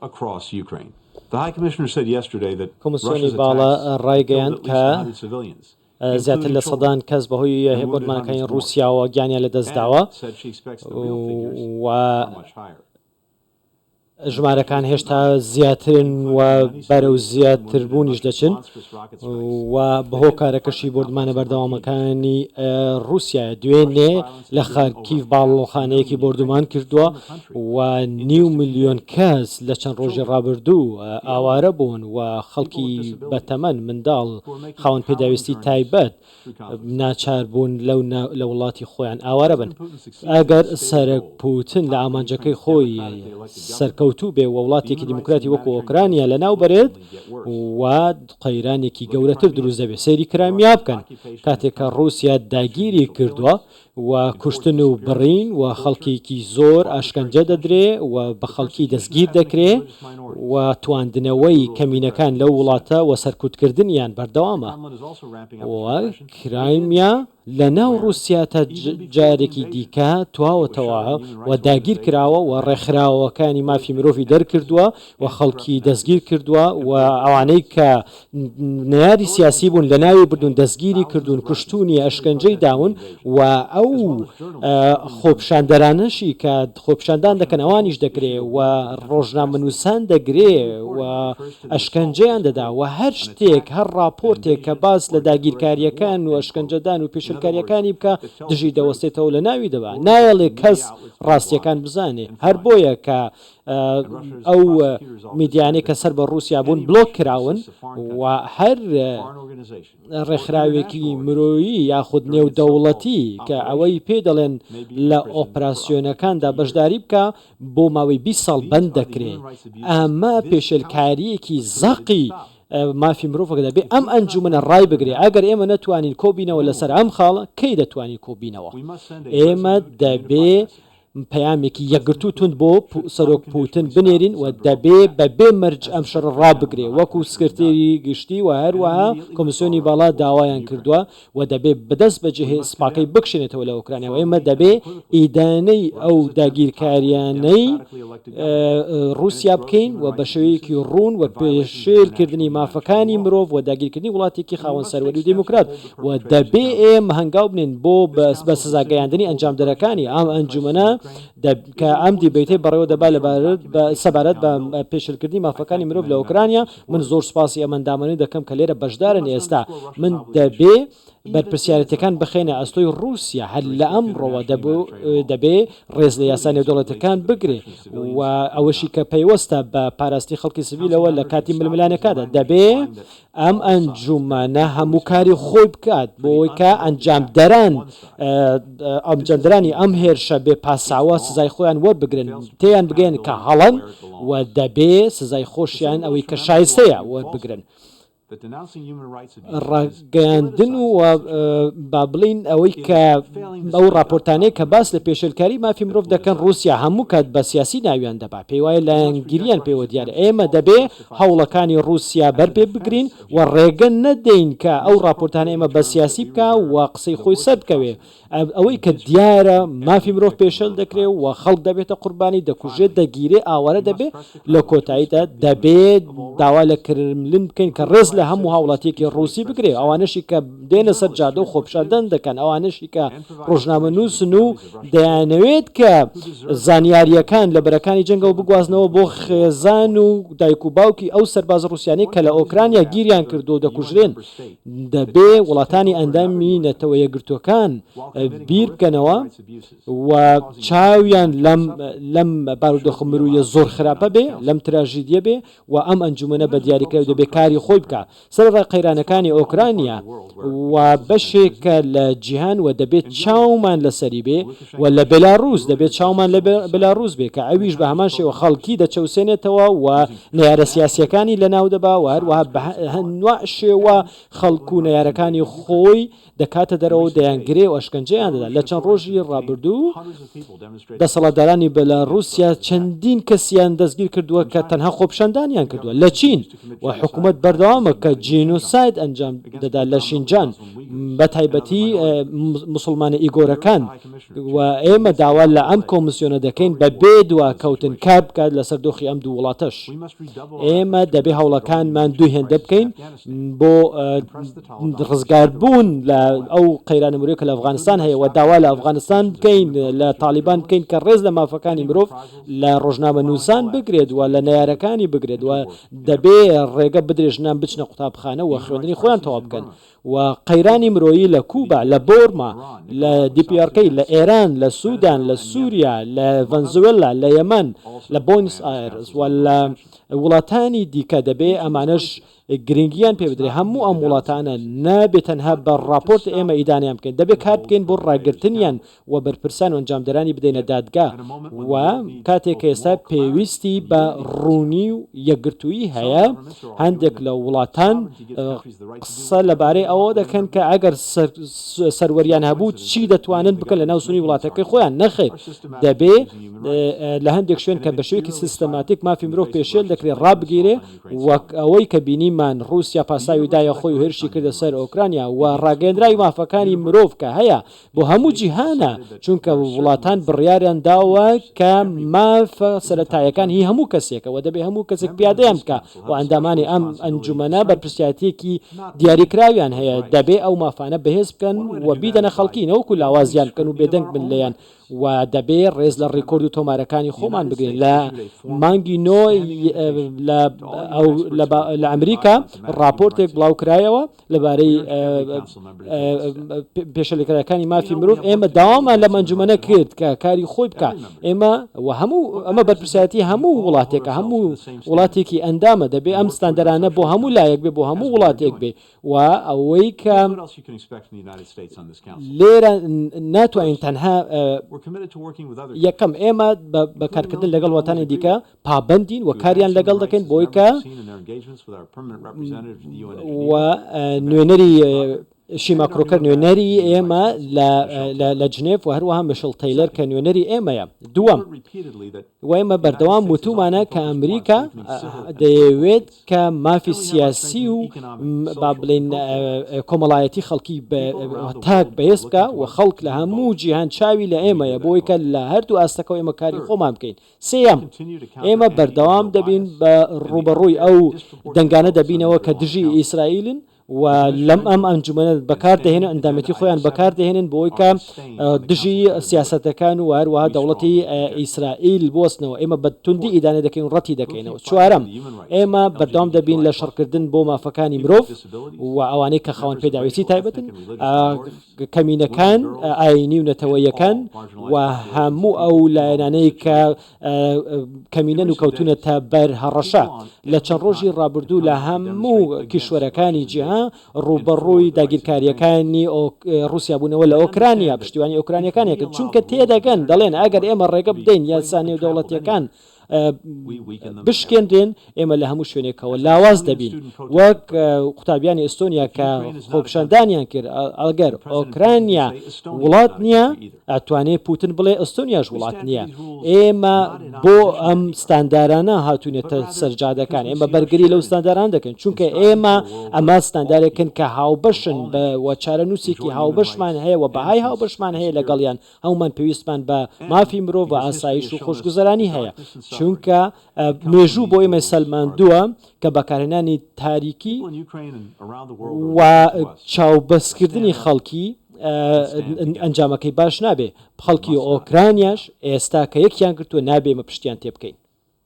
across Ukraine. The High Commissioner said yesterday that کۆمسیۆنی Russia's باڵا attacks ڕایگەیاند killed at کە least 100 civilians, زیاتر لە سەدان کەس بەهۆی هێبوونمانەکانی رووسیاوە گیانیان لە دەستداوە و ژمارەکان هێشتا زیاترن و بەرەو زیاتربوونیش دەچن و بەهۆ کارەکەشی بردمانە بەردەوامەکانی رووسیا دوێنێ لە خارکیف باڵۆخانەیەکی بردومان کردووە و 9 ملیۆن کەس لە چەند ڕۆژی ڕابردوو ئاوارە بوون و خەڵکی بەتەمەن منداڵ خاوەن پێداویستی تایبەت ناچار بوون لە وڵاتی خۆیان ئاوارە بن. ئەگەر سەرک پوتن لە ئامانجەکەی خۆی سەرکەوتوو بێ و وڵاتێکی دیموکراتی وەکو ئۆکرانیا لە ناو بەرێت و قەیرانێکی گەورەتر دروست دەبێت. سەیری کرامیا بکەن کاتێککە رووسیا داگیری کردووە و کوشتن و بڕین و خەڵکێکی زۆر ئاشکەنجە دەدرێ و بە خەڵکی دەستگیر دەکرێ و تواندنەوەی کەمینەکان لەو وڵاتە و سەرکوتکردنیان بەردەوامە. کرایمیا لە ناو رووسیا تا جارێکی دیکە تواوەتەوە و داگیر کراوە و ڕێکخراوەکانی مافی مرۆڤی دەرکردووە و خەڵکی دەستگیر کردووە و ئەوانەی کە نەیاری سیاسی بوون لە ناوی بردون دەستگیری کردوون کوشتونی ئەشکەنجەی داون و ئەو خۆپشاندەرانەشی کە خۆپشاندان دەکەن ئەوانیش دەکرێ و ڕۆژنامەنووسان دەگرێ و ئەشکەنجەیان دەدا و هەر شتێک هەر راپۆرتێک کە باس لە داگیرکاریەکان و ئەشکەنجەدان و پێشلکاریەکانی بکە دژی دەوەستێتەوە لە ناوی دەبا نایەڵێ کەس ڕاستیەکان بزانێ هەر بۆیە کە ئەو میدیانەی کە سەر بە رووسیا بوون بلۆک کراون و هەر ڕێکخراوێکی مرۆیی یاخود نێودەوڵەتی کە ئەوەی پێ دەڵێن لە ئۆپراسیۆنەکاندا بەشداری بکە بۆ ماوەی 20 ساڵ بەند دەکرێت. ئەمە پێشلکاریەکی زەقی مافی مرۆڤەکە دەبێ ئەم ئەنجومەنە ڕای بگرێ. ئەگەر ئێمە نەتوانین کۆبینەوە لەسەر ئەم خاڵە کەی دەتوانین کۆبینەوە؟ ئێمە دەبێ پەیامێکی یەکگرتو تند بۆ سەرۆک پوتن بنێرین و دەبێ بەبێ مەرج ئەم شەڕ ڕابگرێ وەکو سکرتێری گشتی و هەروەها کۆمسیۆنی باڵا داوایان کردووە و دەبێ بەدەست بەجێ سپاکەی بکشێنێتەوە لە ئۆکرانیاوە. ئێمە دەبێ ئیدانەی ئەو داگیرکاریانەی رووسیا بکەین و بە شێوەیەکی ڕوون و پێشێلکردنی مافەکانی مرۆڤ و داگیرکردنی وڵاتێکی خاوەن سەروەری و دێموکرات و دەبێ ئێمە هەنگاو بنێن بۆ بە سزاگەیاندنی ئەنجامدەرەکانی ئەم ئەنجومەنە کە ئەم دیبێتەی بەڕێوە دەبا لە سەبارەت بە پێشلکردنی مافەکانی مرۆڤ لە ئۆکرانیا. من زۆر سپاسی ئەمەندامانی دەکەم کە لێرە بەشدارن ئێستا. من دەبێ بەرپرسیارەتەکان بخێنە ئەستۆی رووسیا هەر لە ئەمڕۆوە دەبێ ڕێز لە یاسا نێودەوڵەتەکان بگرێ و ئەوەشی کە پەیوەستە بە پاراستی خەڵکی سڤیلەوە لە کاتی ململانەکەدا دەبێ ئەم ئەنجومانە هەموو کاری خۆی بکات بۆی کە ئەنجامدەرانی ئەم هێرشە بێ پاساوە سزای خۆیان وەربگرن تێیان بگەن کە هەڵەن و دەبێ سزای خۆشیان ئەوەی کە شایستەیە وەربگرن. ڕاگەیاندن و با بڵین ئەوەی کە ئەو راپۆرتانەیە کە باس لە پێشلکاری مافی مرۆڤ دەکەن رووسیا هەموو کات بە سیاسی ناویان دەبا پێی وایە لایەنگیریان پێوە دیارە. ئێمە دەبێ هەوڵەکانی رووسیا بەرپێ بگرین و ڕێگە نەدەین کە ئەو راپۆرتانە ئێمە بە سیاسی بکە و قسەی خۆی سەر بکەوێ. ئەوەی کە دیارە مافی مرۆڤ پێشەل دەکرێت و خەڵک دەبێتە قوربانی دەکوژێت دەگیرێ ئاوارە دەبێت لە کۆتاییدا دەبێت داوا لە کرملین بکەین کە ڕێز لە هەموو هاوڵاتێکی رووسی بگرێ. ئەوانشی کە دێنە سەر جادە و خۆپشاندن دەکەن ئەوانشی کە ڕۆژنامە نووسن و دەیانەوێت کە زانیاریەکان لە بەرەکانی جەنگەوە بگوازنەوە بۆ خێزان و دایک و باوکی ئەو سەرباز رووسیانەی کە لە ئۆکرانیا گیریان کردو و دەکوژرێن. دەبێ وڵاتانی ئەندامی نەتەوە یەکگرتوەکان بیر بکەنەوە و چاویان لەم بارودۆخمرویە زۆر خراپە بێ لەم تراژیدیە بێ و ئەم ئەنجومەنە بە دیاریکراوی دەبێ کاری خۆی بکە سەر قەیرانەکانی ئۆکرانیا و بەشێکە لە جیهان و دەبێت چاومان لەسەری بێ و لە بێلاڕووس دەبێت چاومان لە بێلاڕووس بێ کە ئەویش بە هەمان شێوە خەڵکی دەچەوسێنێتەوە و نەیارە سیاسیەکانی لە ناو دەبا و هەروەها هەنوع شێوە خەڵک و نەیارەکانی خۆی دەکاتە دەرەوە دەیانگرێ و ئەشکەنجەیان دەدا. لە چەند ڕۆژی ڕابردوو دەسەڵاتدارانی بەلاڕووسیا چەندین کەسیان دەستگیر کردووە کە تەنها خۆپشاندانیان کردووە لە چین و حکوومەت بەردەوامە کە جینۆساید ئەنجام دەدا لە شینجان بە تایبەتی مسلمانە ئیگۆرەکان و ئێمە داوا لە ئەم کۆمسیۆنە دەکەین بە بێ دووە کەوتن کار بکات لەسەر دۆخی ئەم دوو وڵاتەش ئێمە دەبێ هەوڵەکانمان دوو هێندە بکەین بۆ ڕزگاربوون لە ئەو قەیرانە مرۆڤی کە لە ئەفغانستان هەیە و داوا لە ئەفغانستان بکەین لە تالیبان بکەین کە ڕێز لە مافەکانی مرۆڤ لە ڕۆژنامە نووسان بگرێت و لە نەیارەکانی بگرێت و دەبێ ڕێگە بدرێژنان بچنە قوتابخانە و خوێندنی خۆیان تەواو بکەن و قەیرانی مرۆیی لە کوبا لە بۆرما لە دیپیارکەی لە ئێران لە سوودان لە سووریا لە ڤەنزوێلا لە یەمەن لە بۆنس ئایرس و لە وڵاتانی دیکە دەبێ ئەمانەش گرنگیان پێ بدرێ هەموو ئەم وڵاتانە نابێت تەنها بە راپۆرت ئێمە ئیدانیان بکەین دەبێت کار بکەین بۆ ڕاگررتنیان و بەرپرسان و ئەنجامدەرانی بدەینە دادگا و کاتێک ئێستا پێویستی بە ڕوونی و یەکگرتووی هەیە هەندێک لە وڵاتان قسە لەبارەی ئەوە دەکەن کە ئەگەر سەروەریان هەبوو چی دەتوانن بکەن لە ناو سنووری وڵاتەکەی خۆیان نەخێر دەبێ لە هەندێک شوێن کە بە شوێکی سیستەماتیک مافی مرۆڤ پێشێل دەکرێت ڕابگیرێ وەک ئەوەی کە بینیمان رووسیا پاساوی دایە خۆی و هێرشی کردە سەر ئۆکرانیا و ڕاگەندراوی مافەکانی مرۆڤ کە هەیە بۆ هەموو جیهانە چونکە وڵاتان بڕیاریان داوە کە مافە سەرەتایەکان هی هەموو کەسێکە و دەبێ هەموو کەسێک پیادەیان بکە و ئەندامانی ئەم ئەنجومەنە بەرپرسیاتێکی دیاریکراویان هەیە دەبێ ئەو مافانە بەهێز بکەن و بیدەنە خەڵکی نەوەکو لاوازیان بکەن و بێدەنگ بن لێیان و دەبێ ڕێز لە ڕێکۆرد و تۆمارەکانی خۆمان بگرین لە مانگی نۆی لە ئەمریکا راپۆرتێک بڵاوکرایەوە لەبارەی پێشەلەکەەکانی مافی مرۆڤ ئێمە داوامان لە ئەنجومەنە کرد کە کاری خۆی بکە ئێمە هەموو ئەمە بەرپرسیاتی هەموو وڵاتێکە هەموو وڵاتێکی ئەندامە دەبێ ئەم ستاندەرانە بۆ هەموو لایەک بێ بۆ هەموو وڵاتێک بێ و ئەوەی کە لێرە ناتوانین تەنها یەکەم ئێمە بەکارکردن لەگەڵ وڵاتانی دیکە پابندین و کاریان لەگەڵ دەکەین بۆی کە و نوێنەری شیماکرۆکەر نوێنەری ئێمە لە جنێف و هەروەها مشل تەیلەر کە نوێنەری ئێمەیە دووەم و ئێمە بەردەوام وتومانە کە ئەمریکا دەیەوێت کە مافی سیاسی و با بڵێن کۆمەڵایەتی خەڵکی تاک بەهێز بکە و خەڵک لە هەموو جیهان چاوی لە ئێمەیە بۆی کە لە هەردوو ئاستەکە ئێمە کاری خۆمان بکەین سێەم ئێمە بەردەوام دەبین بە ڕوبەڕووی ئەو دەنگانە دەبینەوە کە دژی ئیسرائیلن و لەم ئەم ئەنجومەنە بەکار دەهێنن ئەندامەتی خۆیان بەکار دەهێنن بۆی کە دژی سیاسەتەکان و هەروەها دەوڵەتی ئیسرائیل بۆستنەوە ئێمە بە توندی ئیدانە دەکەین و ڕەتی دەکەینەوە چوارەم ئێمە بەردەوام دەبین لە شەڕکردن بۆ مافەکانی مرۆڤ و ئەوانەی کە خاوەن پێداویستی تایبەتن کەمینەکان ئاینی و نەتەوەیەکان و هەموو ئەو لایەنانەی کە کەمینەن و کەوتونەتە بەر هەڕەشە لە چەند ڕۆژی ڕابردوو لە هەموو کیشوەرەکانی جیهان ڕوبەڕووی داگیرکاریەکانی رووسیا بوونەوە لە ئۆکرانیا پشتیوانی ئۆکرانیەکانێک چونکە تێدەگەن دەڵێن ئەگەر ئێمە ڕێگە بدەین یاسانی و دەوڵەتیەکان بشکێنرێن ئێمە لە هەموو شوێنێکەوە لاواز دەبین وەک قوتابیانی ئەستۆنیا کە خۆپشاندانیان کرد ئەگەر ئۆکرانیا وڵات نییە ئەتوانێت پوتن بڵێ ئەستۆنیاش وڵات نییە ئێمە بۆ ئەم ستاندارانە هاتوونێتە سەرجادەکان ئێمە بەرگری لەو ستانداران دەکەن چونکە ئێمە ئەمە ستاندارێکن کە هاوبەشن بە چارە نووسێکی هاوبەشمان هەیە و بەهای هاوبەشمان هەیە لەگەڵیان هەمومان پێویستمان بە مافی مرۆڤ بە ئاسایش و خۆشگوزەرانی هەیە چونکە مێژوو بۆ ئێمە سەلماندووە کە بەکارهێنانی تاریکی و چاوبەستکردنی خەڵکی ئەنجامەکەی باش نابێ خەڵکی ئۆکرانیاش ئێستا کە یەکیان کردووە نابێ مە پشتیان تێ بکەین